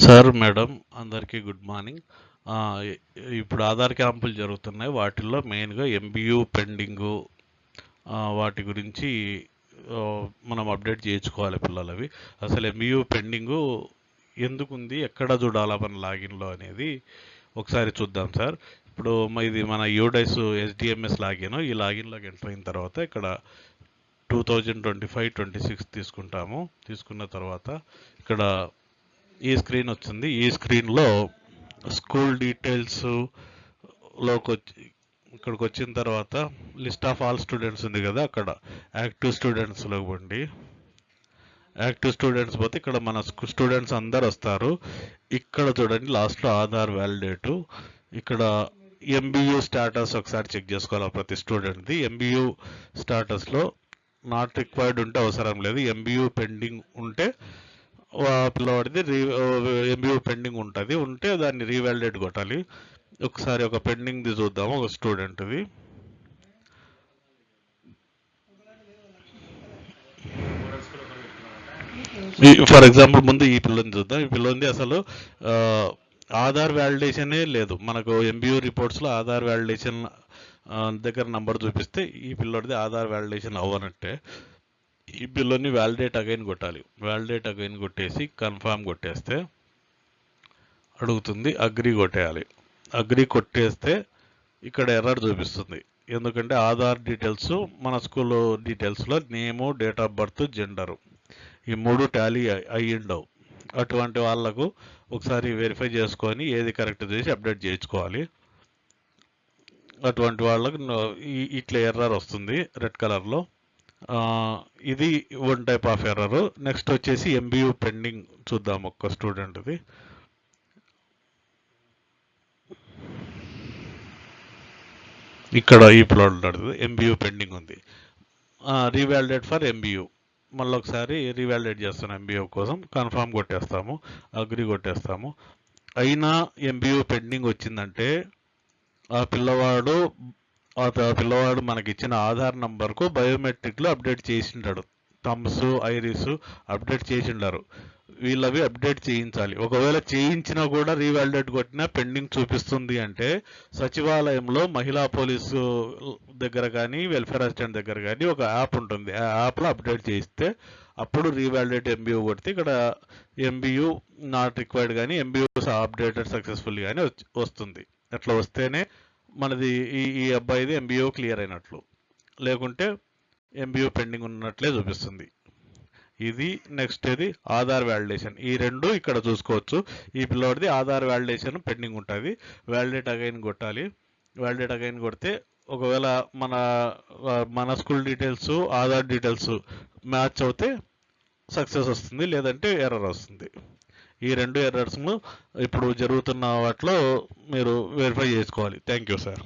Sir madam అందరికీ good morning. ఇప్పుడు ఆధార్ క్యాంపులు జరుగుతున్నాయి. వాటిల్లో మెయిన్గా ఎంబీయూ పెండింగు వాటి గురించి మనం అప్డేట్ చేయించుకోవాలి పిల్లలవి. అసలు ఎంబీయూ పెండింగు ఎందుకు ఉంది, ఎక్కడ చూడాలా మన లాగిన్లో అనేది ఒకసారి చూద్దాం సార్. ఇప్పుడు ఇది మన యూడైస్ ఎస్డిఎంఎస్ లాగిన్. ఈ లాగిన్లోకి ఎంటర్ అయిన తర్వాత ఇక్కడ 2025-26 తీసుకున్న తర్వాత ఇక్కడ ఈ స్క్రీన్ వచ్చింది. ఈ స్క్రీన్లో స్కూల్ డీటెయిల్స్ లోకి ఇక్కడికి వచ్చిన తర్వాత లిస్ట్ ఆఫ్ ఆల్ స్టూడెంట్స్ ఉంది కదా, అక్కడ యాక్టివ్ స్టూడెంట్స్లో పోండి. యాక్టివ్ స్టూడెంట్స్ పోతే ఇక్కడ మన స్టూడెంట్స్ అందరు వస్తారు. ఇక్కడ చూడండి లాస్ట్లో ఆధార్ వ్యాలిడేటు. ఇక్కడ ఎంబీయూ స్టాటస్ ఒకసారి చెక్ చేసుకోవాలి ప్రతి స్టూడెంట్ది. ఎంబీయూ స్టాటస్లో నాట్ రిక్వైర్డ్ ఉంటే అవసరం లేదు. ఎంబీయూ పెండింగ్ ఉంటే పిల్లవాడిది ఎంబీయూ పెండింగ్ ఉంటే దాన్ని రీవాలిడేట్ కొట్టాలి. ఒకసారి ఒక పెండింగ్ది చూద్దాము, ఒక స్టూడెంట్ది. ఫర్ ఎగ్జాంపుల్ ముందు ఈ పిల్లని చూద్దాం. ఈ పిల్లంది అసలు ఆధార్ వ్యాలిడేషనే లేదు. మనకు ఎంబీయూ రిపోర్ట్స్లో ఆధార్ వ్యాలిడేషన్ దగ్గర నంబర్ చూపిస్తే ఈ పిల్లోడిది ఆధార్ వ్యాలిడేషన్ అవ్వనట్టే. ఈ పిల్లని వ్యాలిడేట్ అగైన్ కొట్టాలి. వ్యాలిడేట్ అగైన్ కొట్టేసి కన్ఫామ్ కొట్టేస్తే అడుగుతుంది, అగ్రి కొట్టేయాలి. అగ్రి కొట్టేస్తే ఇక్కడ ఎర్రర్ చూపిస్తుంది. ఎందుకంటే ఆధార్ డీటెయిల్స్ మన స్కూల్ డీటెయిల్స్లో name, date of birth, gender ఈ 3 టాలీ అయ్యిండవు. అటువంటి వాళ్ళకు ఒకసారి వెరిఫై చేసుకొని ఏది కరెక్ట్ చేసి అప్డేట్ చేయించుకోవాలి. అటువంటి వాళ్ళకు ఇట్లా ఎర్రర్ వస్తుంది రెడ్ కలర్లో. ఇది one type of error. Next వచ్చేసి ఎంబీయూ పెండింగ్ చూద్దాం ఒక్క స్టూడెంట్ది. ఇక్కడ ఈ ప్లాట్ ఎంబీయూ పెండింగ్ ఉంది. రీవాలిడేట్ ఫర్ ఎంబీయూ మళ్ళీ ఒకసారి రీవాలిడేట్ చేస్తాను. ఎంబీయూ కోసం కన్ఫామ్ కొట్టేస్తాము, అగ్రి కొట్టేస్తాము. అయినా ఎంబీయూ పెండింగ్ వచ్చిందంటే ఆ పిల్లవాడు మనకి ఇచ్చిన ఆధార్ నంబర్కు బయోమెట్రిక్లో అప్డేట్ చేసిండాడు. థమ్స్, ఐరిస్ అప్డేట్ చేసిండారు. వీళ్ళవి అప్డేట్ చేయించాలి. ఒకవేళ చేయించినా కూడా రీవాలిడేట్ కొట్టినా పెండింగ్ చూపిస్తుంది అంటే సచివాలయంలో మహిళా పోలీసు దగ్గర కానీ వెల్ఫేర్ అసిస్టెంట్ దగ్గర కానీ ఒక యాప్ ఉంటుంది. ఆ యాప్లో అప్డేట్ చేయిస్తే అప్పుడు రీవాలిడేట్ ఎంబీయూ కొడితే ఇక్కడ ఎంబీయూ నాట్ రిక్వైర్డ్ కానీ ఎంబీయూ అప్డేటెడ్ సక్సెస్ఫుల్ కానీ వస్తుంది. అట్లా వస్తేనే మనది ఈ అబ్బాయిది ఎంబీయూ క్లియర్ అయినట్లు, లేకుంటే ఎంబీయూ పెండింగ్ ఉన్నట్లే చూపిస్తుంది. ఇది నెక్స్ట్ ఇది ఆధార్ వ్యాలిడేషన్. ఈ రెండు ఇక్కడ చూసుకోవచ్చు. ఈ పిల్లోడిది ఆధార్ వ్యాలిడేషన్ పెండింగ్ ఉంటుంది. వ్యాలిడేట్ అగైన్ కొట్టాలి. వ్యాలిడేట్ అగైన్ కొడితే ఒకవేళ మన school details Aadhaar details match అవుతే సక్సెస్ వస్తుంది, లేదంటే ఎర్రర్ వస్తుంది. ఈ 2 ఎర్రర్స్ను ఇప్పుడు జరుగుతున్న వాటిలో మీరు వెరిఫై చేసుకోవాలి. Thank you sir.